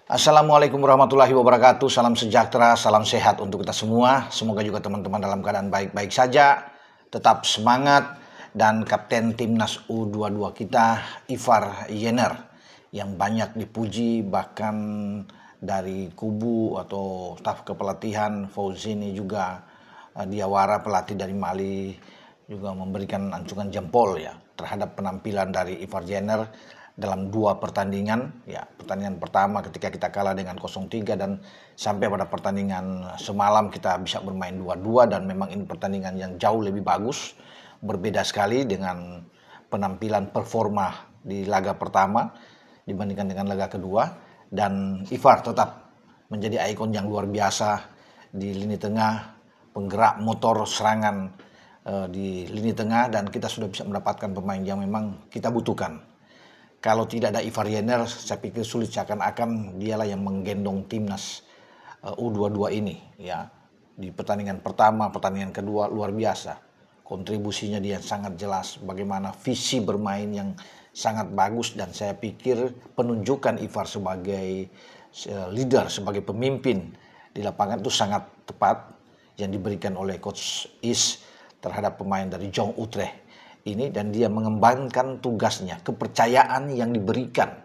Assalamualaikum warahmatullahi wabarakatuh. Salam sejahtera, salam sehat untuk kita semua. Semoga juga teman-teman dalam keadaan baik-baik saja. Tetap semangat. Dan Kapten Timnas U22 kita, Ivar Jenner, yang banyak dipuji bahkan dari kubu atau staf kepelatihan. Fauzini juga, Diawara pelatih dari Mali, juga memberikan acungan jempol ya terhadap penampilan dari Ivar Jenner dalam dua pertandingan. Ya, pertandingan pertama ketika kita kalah dengan 0-3 dan sampai pada pertandingan semalam kita bisa bermain 2-2 dan memang ini pertandingan yang jauh lebih bagus, berbeda sekali dengan penampilan performa di laga pertama dibandingkan dengan laga kedua. Dan Ivar tetap menjadi ikon yang luar biasa di lini tengah, penggerak motor serangan di lini tengah, dan kita sudah bisa mendapatkan pemain yang memang kita butuhkan. Kalau tidak ada Ivar Jenner, saya pikir sulit, seakan-akan dialah yang menggendong timnas U22 ini ya. Di pertandingan pertama, pertandingan kedua luar biasa. Kontribusinya dia sangat jelas, bagaimana visi bermain yang sangat bagus, dan saya pikir penunjukan Ivar sebagai leader, sebagai pemimpin di lapangan itu sangat tepat yang diberikan oleh Coach Is terhadap pemain dari Jong Utrecht ini, dan dia mengembangkan tugasnya, kepercayaan yang diberikan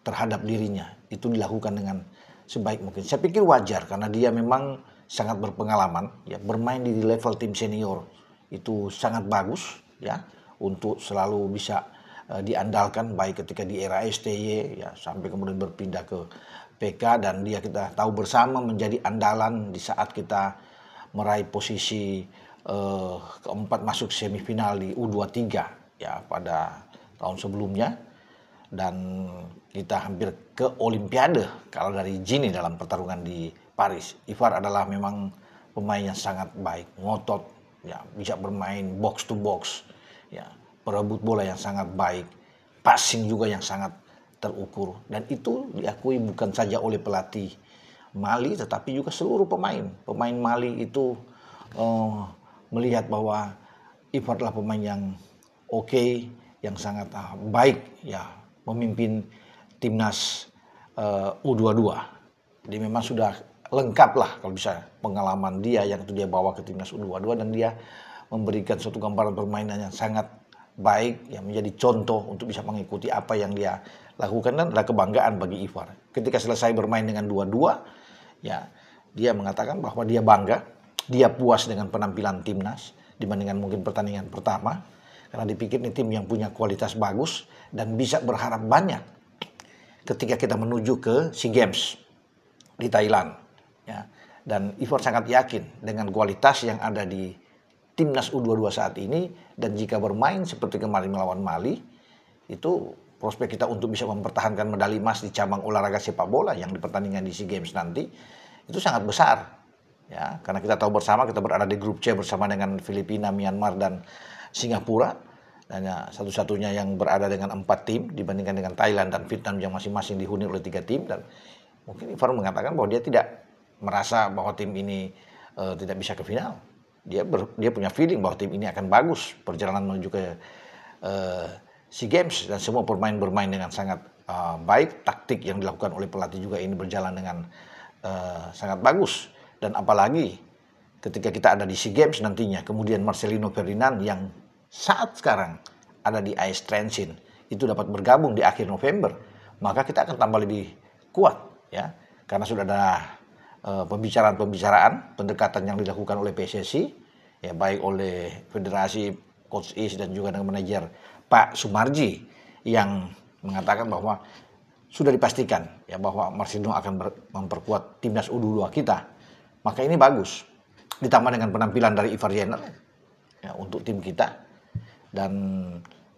terhadap dirinya itu dilakukan dengan sebaik mungkin. Saya pikir wajar karena dia memang sangat berpengalaman ya, bermain di level tim senior itu sangat bagus ya, untuk selalu bisa diandalkan, baik ketika di era STY ya sampai kemudian berpindah ke PK, dan dia kita tahu bersama menjadi andalan di saat kita meraih posisi keempat masuk semifinal di U23 ya pada tahun sebelumnya, dan kita hampir ke Olimpiade kalau dari Gini dalam pertarungan di Paris. Ivar adalah memang pemain yang sangat baik, ngotot ya, bisa bermain box to box ya, perebut bola yang sangat baik, passing juga yang sangat terukur, dan itu diakui bukan saja oleh pelatih Mali tetapi juga seluruh pemain Mali itu melihat bahwa Ivar adalah pemain yang oke, yang sangat baik ya, memimpin timnas U22. Dia memang sudah lengkap lah kalau bisa pengalaman dia yang itu dia bawa ke timnas U22, dan dia memberikan suatu gambaran permainan yang sangat baik yang menjadi contoh untuk bisa mengikuti apa yang dia lakukan, dan adalah kebanggaan bagi Ivar. Ketika selesai bermain dengan 2-2 ya, dia mengatakan bahwa dia bangga, dia puas dengan penampilan timnas dibandingkan mungkin pertandingan pertama, karena dipikir ini tim yang punya kualitas bagus dan bisa berharap banyak ketika kita menuju ke SEA Games di Thailand ya. Dan Ivar sangat yakin dengan kualitas yang ada di timnas U22 saat ini, dan jika bermain seperti kemarin melawan Mali, itu prospek kita untuk bisa mempertahankan medali emas di cabang olahraga sepak bola yang di pertandingan di SEA Games nanti itu sangat besar. Ya, karena kita tahu bersama kita berada di grup C bersama dengan Filipina, Myanmar, dan Singapura. Dan ya, satu-satunya yang berada dengan 4 tim dibandingkan dengan Thailand dan Vietnam yang masing-masing dihuni oleh 3 tim. Dan mungkin Ivar mengatakan bahwa dia tidak merasa bahwa tim ini tidak bisa ke final. Dia punya feeling bahwa tim ini akan bagus perjalanan menuju ke SEA Games, dan semua pemain bermain dengan sangat baik. Taktik yang dilakukan oleh pelatih juga ini berjalan dengan sangat bagus. Dan apalagi ketika kita ada di SEA Games nantinya, kemudian Marcelino Ferdinand yang saat sekarang ada di AS Trenčín itu dapat bergabung di akhir November, maka kita akan tambah lebih kuat ya, karena sudah ada pembicaraan, pendekatan yang dilakukan oleh PSSI ya, baik oleh Federasi, Coach Is, dan juga dengan manajer Pak Sumarji, yang mengatakan bahwa sudah dipastikan ya bahwa Marcelino akan memperkuat timnas U22 kita. Maka ini bagus, ditambah dengan penampilan dari Ivar Jenner ya, untuk tim kita, dan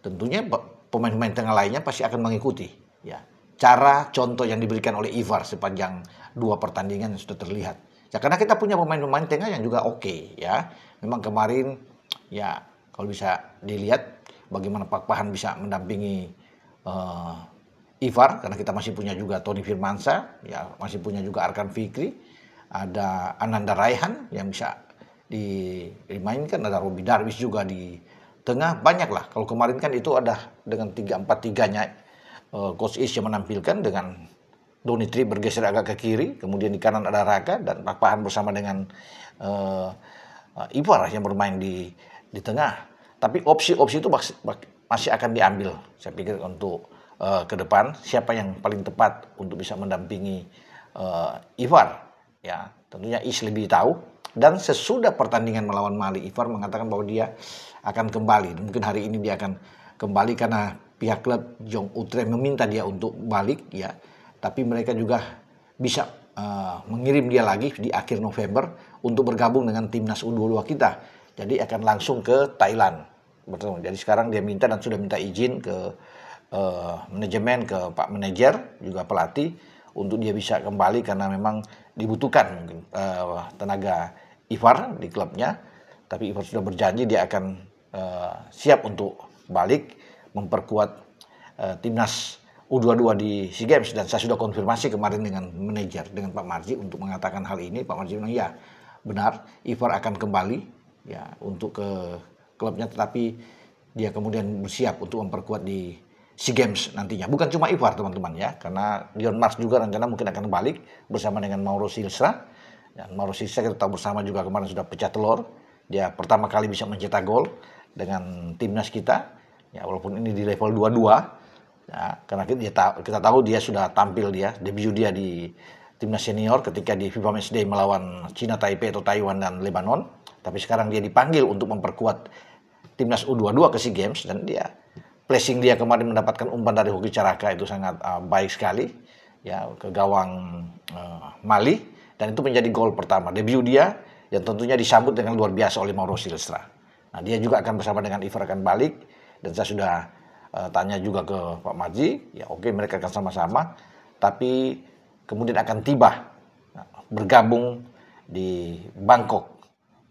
tentunya pemain-pemain tengah lainnya pasti akan mengikuti ya cara contoh yang diberikan oleh Ivar sepanjang 2 pertandingan yang sudah terlihat ya, karena kita punya pemain-pemain tengah yang juga oke ya. Memang kemarin ya kalau bisa dilihat bagaimana Pak Pahan bisa mendampingi Ivar, karena kita masih punya juga Tony Firmansyah ya, masih punya juga Arkan Fikri, ada Ananda Raihan yang bisa dimainkan, ada Robi Darwis juga di tengah, banyak lah. Kalau kemarin kan itu ada dengan 3-4-3-nya Coach Is yang menampilkan dengan Donitri bergeser agak ke kiri, kemudian di kanan ada Raka dan Pak Pahan bersama dengan Ivar yang bermain di tengah. Tapi opsi-opsi itu masih akan diambil, saya pikir untuk ke depan siapa yang paling tepat untuk bisa mendampingi Ivar. Ya, tentunya Is lebih tahu. Dan sesudah pertandingan melawan Mali, Ivar mengatakan bahwa dia akan kembali. Mungkin hari ini dia akan kembali karena pihak klub Jong Utrecht meminta dia untuk balik, ya. Tapi mereka juga bisa mengirim dia lagi di akhir November untuk bergabung dengan timnas U22 kita. Jadi akan langsung ke Thailand. Betul. Jadi sekarang dia minta dan sudah minta izin ke manajemen, ke Pak Manajer, juga pelatih untuk dia bisa kembali karena memang dibutuhkan mungkin tenaga Ivar di klubnya. Tapi Ivar sudah berjanji dia akan siap untuk balik memperkuat timnas U22 di SEA Games, dan saya sudah konfirmasi kemarin dengan manajer, dengan Pak Marji untuk mengatakan hal ini. Pak Marji bilang ya benar, Ivar akan kembali ya untuk ke klubnya, tetapi dia kemudian bersiap untuk memperkuat di SEA Games nantinya. Bukan cuma Ivar teman-teman ya, karena Dion Mars juga rencana mungkin akan balik bersama dengan Mauro Silstra. Dan Mauro Silstra kita tahu bersama juga kemarin sudah pecah telur. Dia pertama kali bisa mencetak gol dengan timnas kita. Ya, walaupun ini di level 22. Ya, karena kita tahu dia sudah tampil, debut dia di timnas senior ketika di FIFA Matchday melawan Cina Taipei atau Taiwan dan Lebanon. Tapi sekarang dia dipanggil untuk memperkuat timnas U22 ke SEA Games, dan placing dia kemarin mendapatkan umpan dari Hoki Caraka itu sangat baik sekali ya ke gawang Mali, dan itu menjadi gol pertama debut dia yang tentunya disambut dengan luar biasa oleh Mauro Silstra. Nah, dia juga akan bersama dengan Ivar akan balik, dan saya sudah tanya juga ke Pak Marji, ya oke, mereka akan sama-sama, tapi kemudian akan tiba bergabung di Bangkok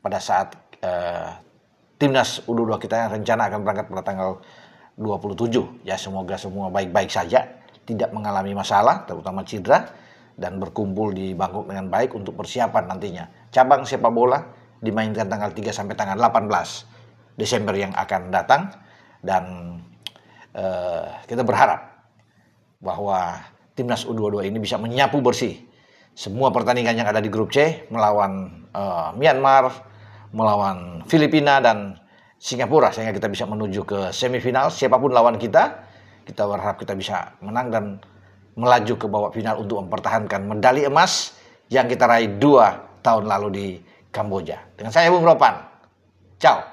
pada saat timnas U22 kita yang rencana akan berangkat pada tanggal 27. Ya, semoga semua baik-baik saja, tidak mengalami masalah, terutama cedera, dan berkumpul di Bangkok dengan baik untuk persiapan nantinya. Cabang sepak bola dimainkan tanggal 3 sampai tanggal 18 Desember yang akan datang, dan kita berharap bahwa timnas U22 ini bisa menyapu bersih semua pertandingan yang ada di grup C, melawan Myanmar, melawan Filipina dan Singapura, sehingga kita bisa menuju ke semifinal. Siapapun lawan kita berharap kita bisa menang dan melaju ke babak final untuk mempertahankan medali emas yang kita raih 2 tahun lalu di Kamboja. Dengan saya Bung Ropan, ciao.